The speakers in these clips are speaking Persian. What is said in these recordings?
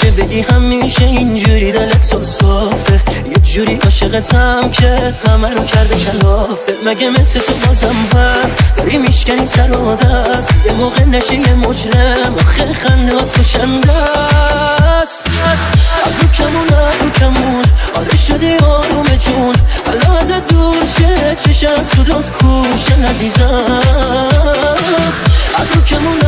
نشه بگی همیشه اینجوری دلت تو صافه، یه جوری عاشقتم که همه رو کرده کلافه. مگه مثل تو بازم هست داری میشکنی سر و دست، یه موقع نشه یه مجرم آخه خندهات کشنده است. ابرو کمون آره شدی آروم جون، حالا ازت دور شه چشم سودات کوشن عزیزم. ابرو کمون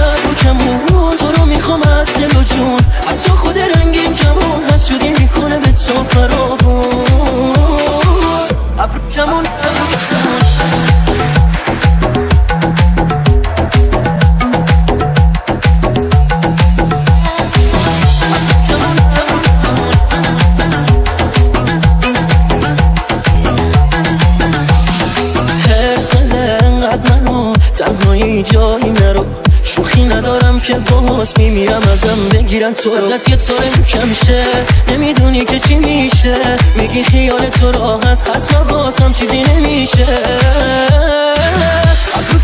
تو رو میخوام از دل و جون، حتی خود رنگین کمون حسودی میکنه به تو فراوون. ابرو کمون تنهایی جایی نرو، شوخی ندارم که باز میمیرم ازم بگیرن تو رو. ازت یه طوره کم شه نمیدونی که چی میشه، میگی خیال تو راحت هست واسم چیزی نمیشه. ابرو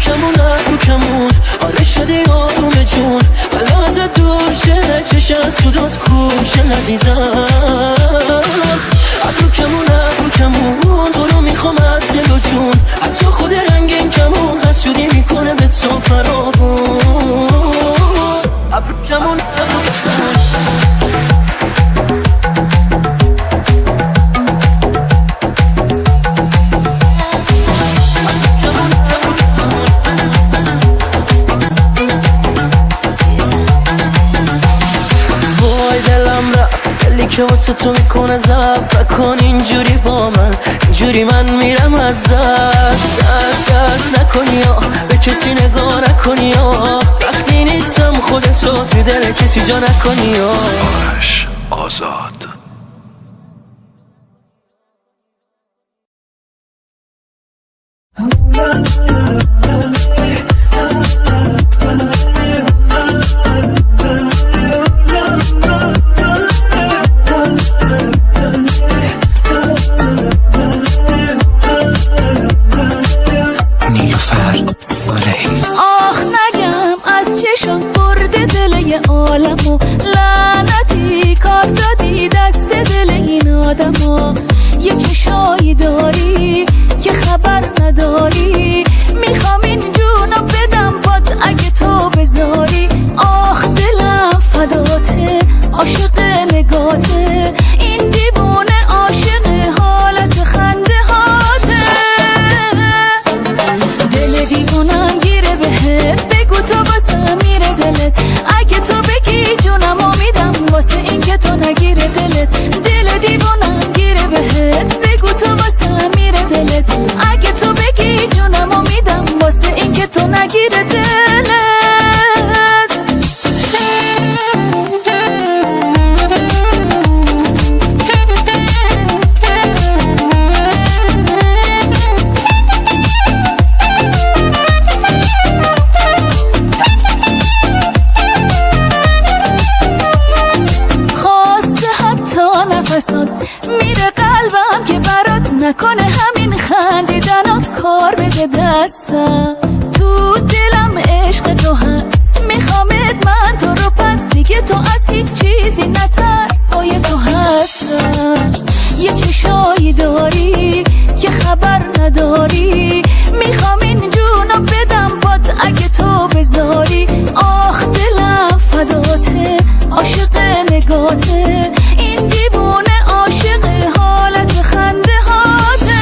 کمون آره شدی آروم جون، حالا ازت دور شه چشم سودات کوشن عزیزم. ابرو کمون تو رو میخوام از دل و جون، حتی خود رنگین کمون حسودی میکنه به تو فراوون. ابرو کمون وای دلم رفت دلی که واسه تو میکنه زفت، کن اینجوری با من اینجوری من میرم از دست نکنی یا به کسی نگاه نکنی یا وقتی نیستم خودتو تو دل کسی جا نکنی یا. آرش آزاد. عالمو لعنتی کار دادی دست دل این آدمو، یه چشایی داری که خبر نداری، میخوام این جونو بدم باد اگه تو بذاری. آخ دلم فداته عاشق نگاته، این دیوونه عاشق حالت خنده هاته. دل دیوونم گیره بهت بگو تو واسه میره دلت، اگه تو بگی جونمو میدم واسه این که تو نگیره دلت. دل دیوونم گیره بهت بگو تو واسه میره دلت، اگه تو بگی جونمو میدم واسه این که تو نگیره دلت. میره قلبم که برات نکنه همین خندیدنات کار بده دستم. تو دلم عشق تو هست میخوامت من تو رو، پس دیگه تو از هیچ چیزی نترس پای تو هستم. یه چشایی داری که خبر نداری، میخوام این جونو بدم باد اگه تو بذاری. آخ دلم فداته عاشق نگاته، این دیوونه عاشق حالت خنده هاته.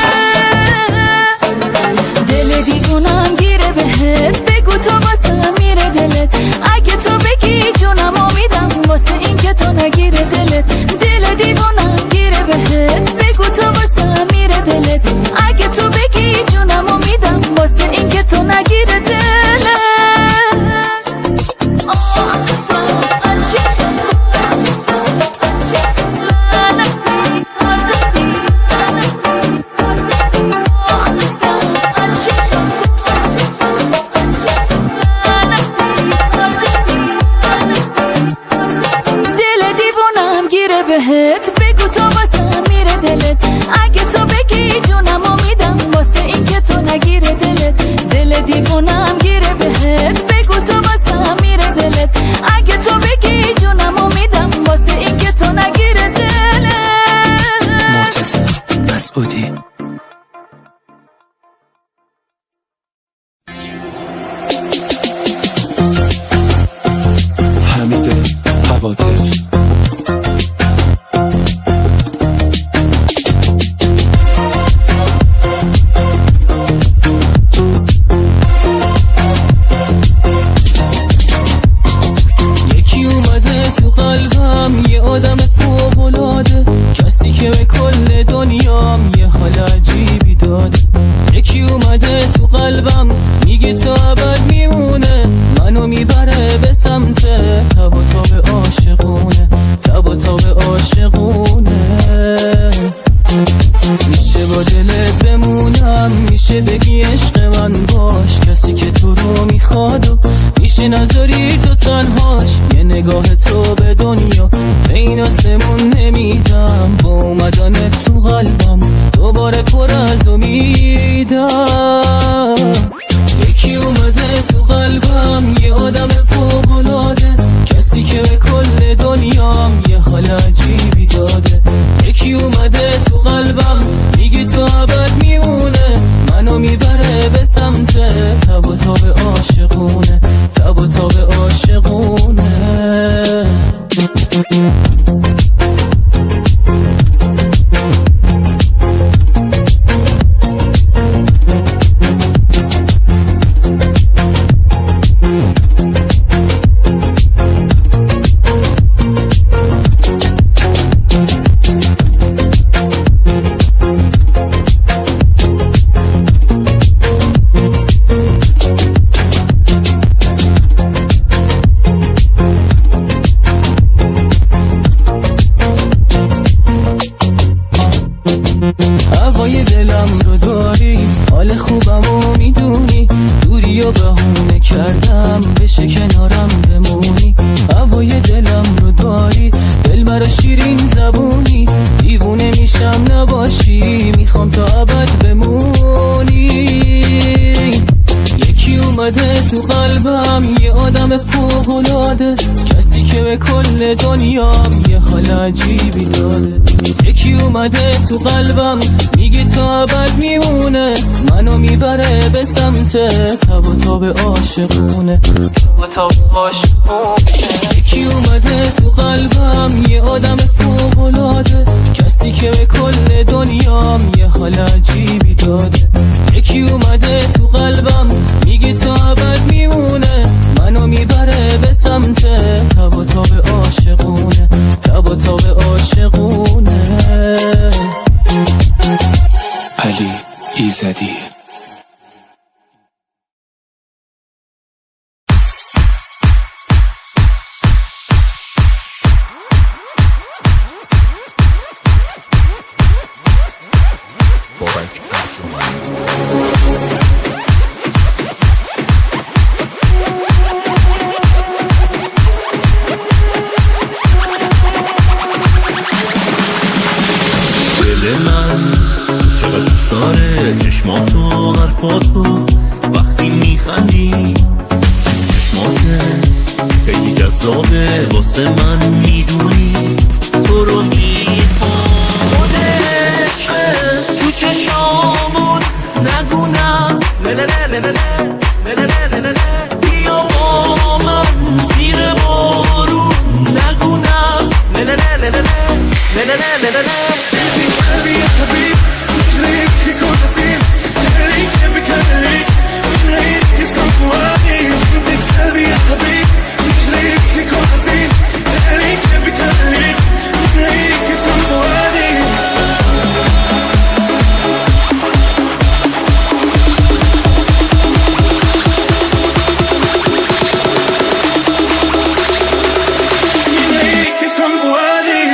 دل دیوونم گیره بهت بگو تو واسه میره دلت، اگه تو بگی جونمو میدم واسه این که تو نگیره دلت. دل دیوونم گیره بهت بگو تو واسه میره دلت، اگه تو بگی جونمو میدم واسه این که تو نگیره دلت. بهت بگو تو واسه میره دلت، اگه تو بگی جونمو میدم واسه این که تو نگیره دلت. دل دیوونم گیره بهت بگو تو واسه میره دلت، اگه تو بگی جونمو میدم واسه این که آدم فوق‌العاده، کسی که به کل دنیام یه حال عجیبی داده. یکی اومده تو قلبم میگه تا ابد میمونه، منو میبره به سمت تب و تاب عاشقونه، تب و تاب عاشقونه. میشه با دلت بمونم، میشه بگی عشق من باش، کسی که تو رو میخواد و میشه نذاری تو تنهاش. یه نگاه تو به دنیا به این آسمون نمیدم، با اومدن تو قلبم دوباره پر از امیدم. یکی اومده تو قلبم یه آدم فوق‌العاده، کسی که به کل دنیام یه حال عجیبی داده. یکی اومده تو قلبم میگه تا ابد میمونه، منو میبره به سمت تب و تاب عاشقونه، تب و تاب عاشقونه. هوای دلم رو داری، حال خوبمو میدونی، دوری و بهونه کردم بشه کنارم بمونی. هوای دلم رو داری، دل برا شیرین زبونی، دیوونه میشم نباشی، میخوام تا ابد بمونی. یکی اومده تو قلبم یه آدم فوق‌العاده، کسی که به کل دنیام یه حال عجیبی داده. یکی اومده تو قلبم میگه تا ابد میمونه، منو میبره به سمت تب و تاب عاشقونه، تب و تاب عاشقونه. یکی اومده تو قلبم یه آدم فوق‌العاده، کسی که به کل دنیام یه حال عجیبی داده. یکی اومده تو قلبم میگه تا ابد میمونه، منو میبره به سمت تب و تاب عاشقونه، تب و تاب عاشقونه. علی ایزدی. چقدر دوست داره چشماتو حرفاتو، وقتی میخندی چشماته خیلی جذابه واسه من، میدونی تو رو میخوام. خود عشقه تو چشامون نگونم بیا با من زیر بارون نگونم قلبي يا حبيب رجليك يكون حسين، خليك يبك خليك رجليك يسكن فؤادي. قلبي يا حبيب رجليك يكون حسين، خليك يبك خليك رجليك يسكن فؤادي. رجليك يسكن فؤادي.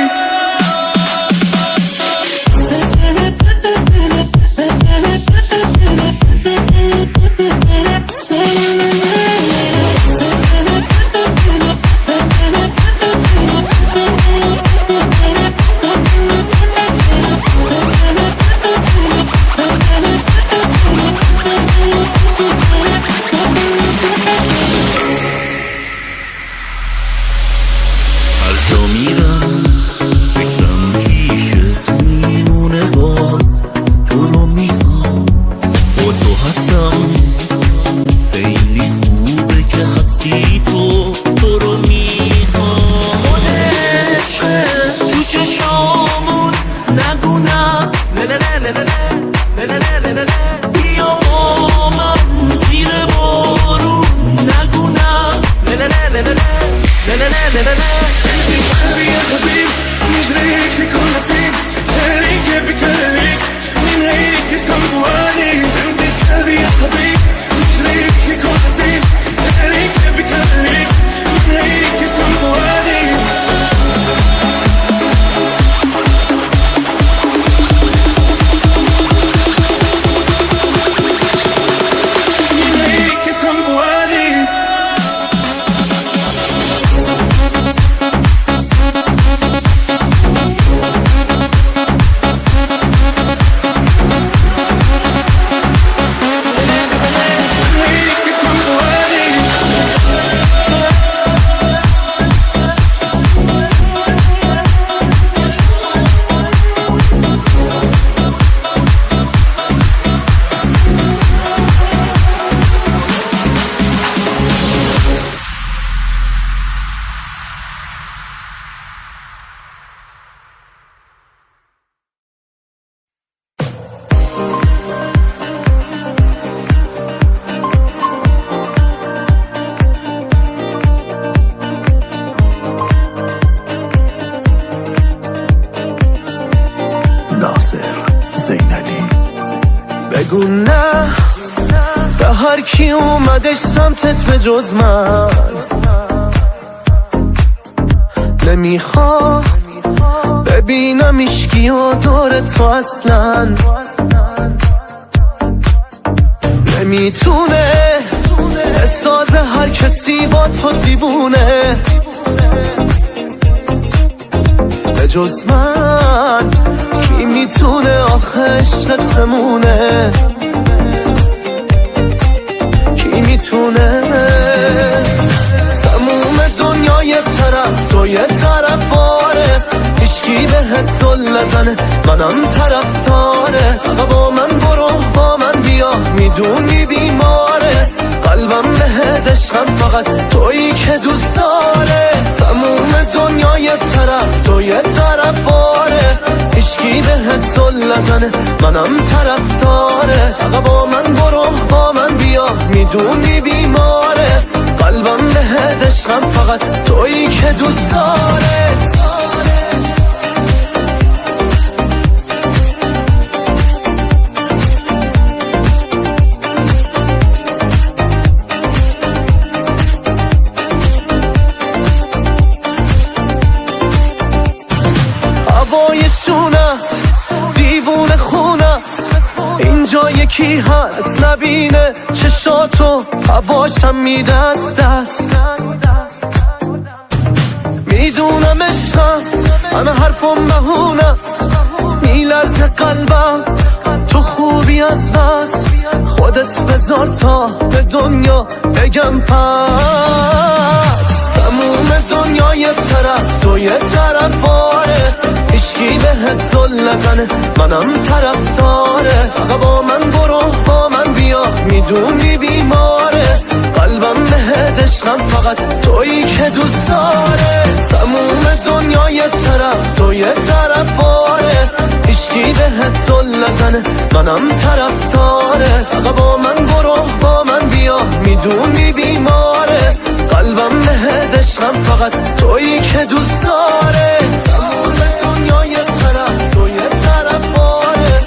بگو نه به هر کی اومدش سمتت به جز من. نمیخوام ببینم ایشکی و دور تو اصلا. نمیتونه بسازه هر کسی با تو دیوونه به جز من. کی میتونه آخه عشقتمونه؟ کی میتونه؟ تموم دنیا یه طرف تو یه طرف آره، هیچکی بهت زل نزنه منم طرفدارت. با من برو با من بیا میدونی بیماره قلبم بهت عشقم فقط تویی که دوست داره. تموم دنیا یه طرف تو یه طرف آره، هیچکی بهت زل نزنه منم طرفدارت. با من برو با من بیا میدونی بیماره قلبم بهت عشقم فقط تویی که دوست داره. هوای سونت دیوونه خونت، اینجا یکی هست نبینه چشاتو هواشم میده از دست. میدونم عشقم همه حرفم بهونست، میلرزه قلبم تو خوبی از بس. خودت بذار تا به دنیا بگم پس. تموم دنیا یه طرف تو یه طرف آره، هیچکی بهت زل نزنه منم طرفدارت. با من برو با من بیا میدونی بیماره قلبم بهت عشقم فقط تویی که دوست داره. تموم دنیا یه طرف تو یه طرف آره، هیچکی بهت زل نزنه منم طرفدارت. با من برو با من بیا میدونی بیماره قلبم بهت عشقم فقط تویی که دوست داره. تموم دنیا یه طرف تو یه طرف آره،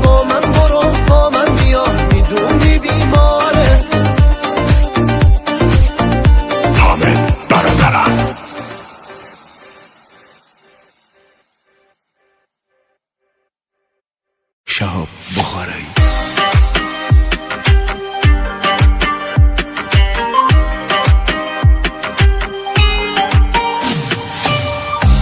با من برو با من بیا میدونی بیماره. حامد برادران. شهاب بخاری.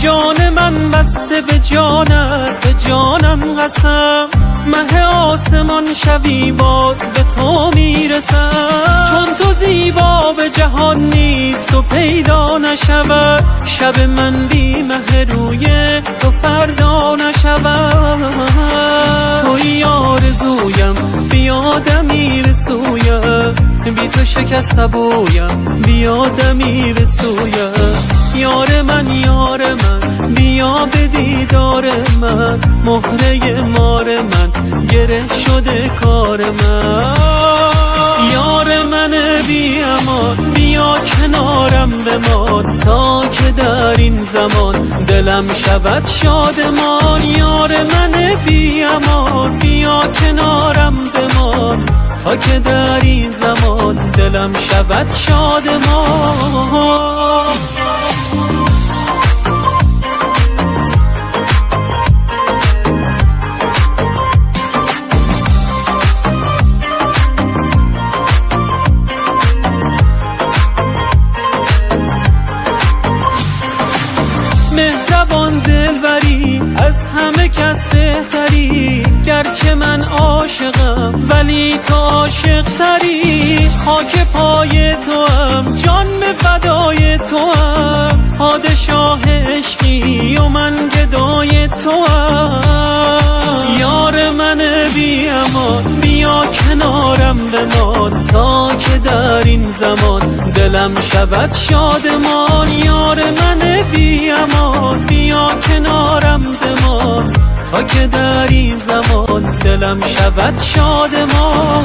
جان من بسته به جانت، به جانم قسم، مه آسمان شبی باز به تو میرسم. چون تو زیبا به جهان نیست و پیدا نشود، شب من بی مه روی تو فردا نشود. توی آرزویم بیادمی رسویم، بی تو شکست سبویم بیادمی رسویم. یار من بیا به دیدار من، مهره مار من گره شده کار من. یار من بی امان بیا کنارم بمان، تا که در این زمان دلم شود شادمان. یار من بی امان بیا کنارم بمان، تا که در این زمان دلم شود شادمان. مهربان دلبری از همه کس بهتری، گرچه من عاشقم ولی تو عاشق تری. خاک پای تو هم جان به فدای تو هم، پادشاه عشقی و من گدای تو هم. یار من بی امان بیا کنارم بمان، تا که در این زمان دلم شود شادمان. یار من بی امان بیا کنارم بمان، تا که در این زمان دلم شود شادمان.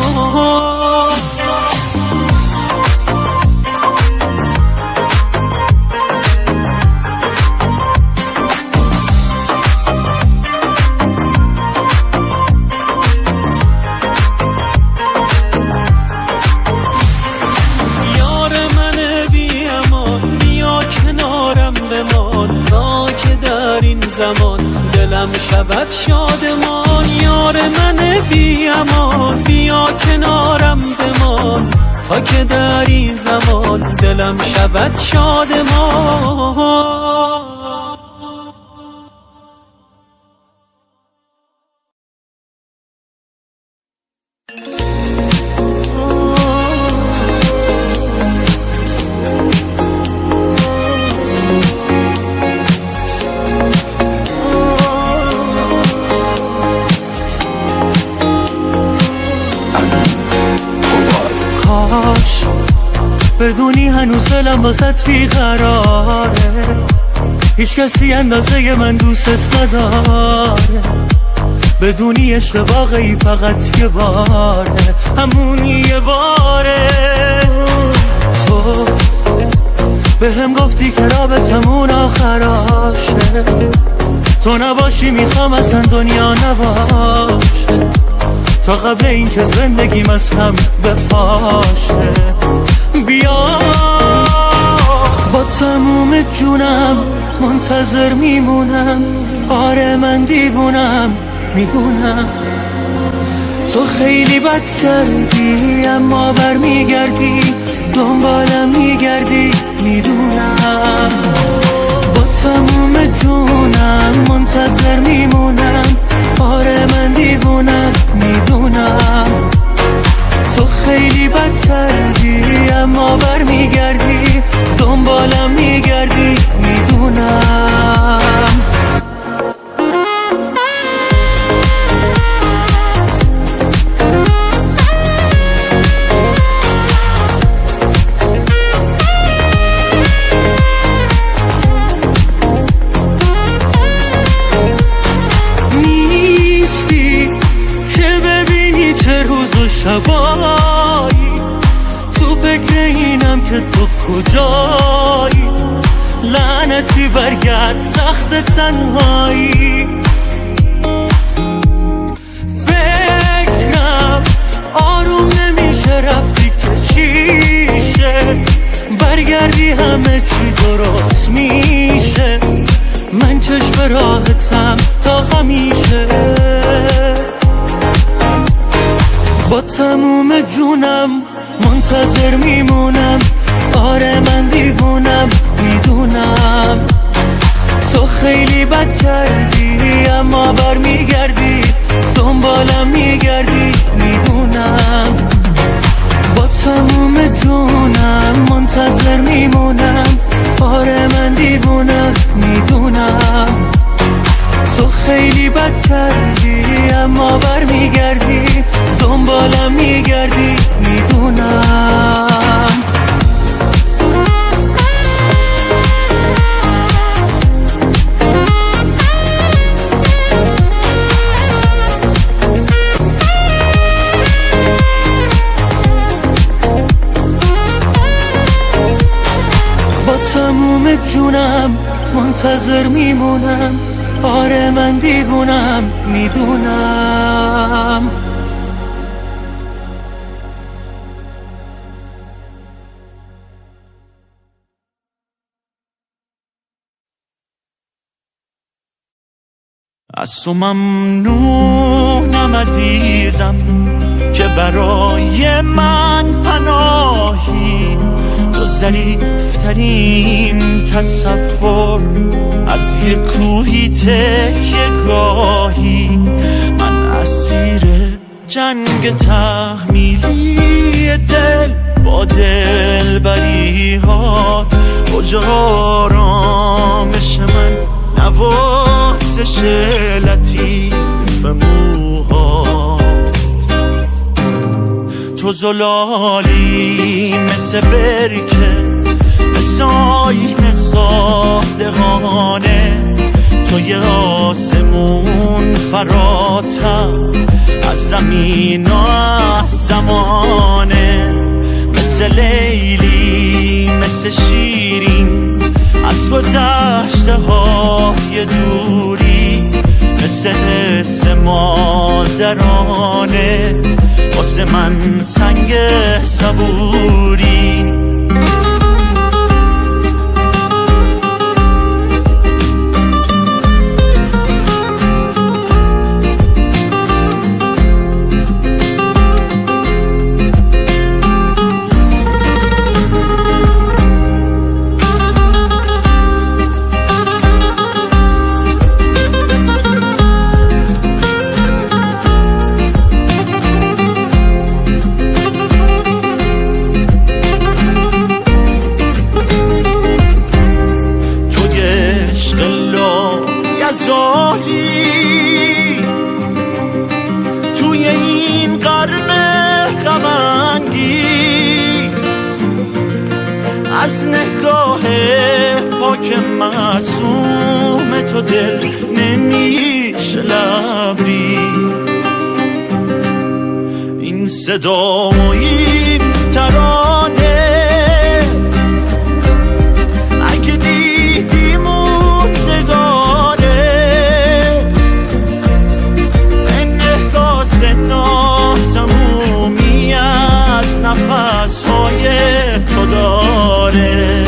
زمان دلم شود شادمان. یار من بی امان بیا کنارم بمان تا که در این زمان دلم شود شادمان. بدونی هنوز دلم واسط بیقراره، هیچ کسی اندازه من دوست نداره. بدونی عشق واقعی فقط یه باره، همون یه باره. تو به هم گفتی که رابطمون آخراشه، تو نباشی میخوام اصلا دنیا نباشه، تا قبل این که زندگیم از هم بپاشه. بیا با تموم جونم منتظر میمونم، آره من دیوونم میدونم. تو خیلی بد کردی اما برمیگردی، دنبالم میگردی میدونم. با تموم جونم منتظر میمونم، آره من دیوونم میدونم. تو خیلی بد کردی اما برمیگردی، دنبالم میگردی میدونم. نیستی که ببینی چه روز و شبایی، تو فکر اینم که تو کجایی. لعنتی برگرد سخت تنهایی، فکرم آروم نمیشه رفتی که چیشه، برگردی همه چی درست میشه. من چشم راحتم تا همیشه، با تموم جونم منتظر میمونم، آره من دیوونم میدونم. تو خیلی بد کردی اما برمیگردی، دنبالم میگردی میدونم. با تموم جونم منتظر میمونم، آره من دیوونم میدونم. تو خیلی بد کردی اما برمیگردی، دنبالم میگردی میدونم. با تموم جونم منتظر میمونم، آره من دیوونم میدونم. از تو ممنونم عزیزم که برای من پناهی، تو ظریفترین تصور از یک کوهی تکیه گاهی. من اسیر جنگ تحمیلی دل با دلبری‌هات، کجا آرامش من نوازش لطیف موهات. تو زلالی مثل برکه، مثل آینه صادقانه، تو یه آسمون فراتر از زمین و از زمانه. مثل لیلی مثل شیرین از گذشته های دوری، مثل حس مادرانه واسه من سنگ صبوری. نگاه پاک معصوم تو دل نمیشه لبریز. این صدا و این ترانه اگه دیدی موندگاره، انعکاس ناتمومی از نفس‌های تو داره.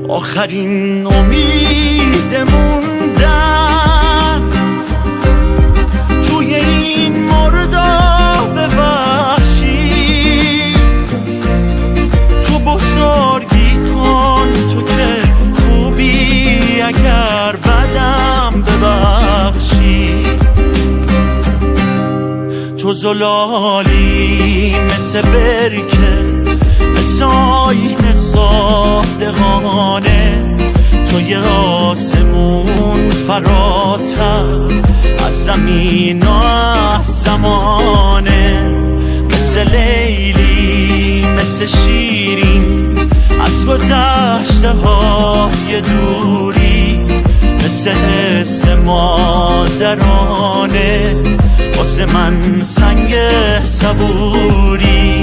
آخرین امید موندن توی این مرداب وحشی، تو بزرگی کن تو که خوبی اگر بدم ببخشی. تو زلالی مثل برکه، مثل آینه صادقانه، توی آسمون فراتر از زمین و از زمانه. مثل لیلی مثل شیرین از گذشته های دوری، مثل حس مادرانه واسه من سنگ صبوری.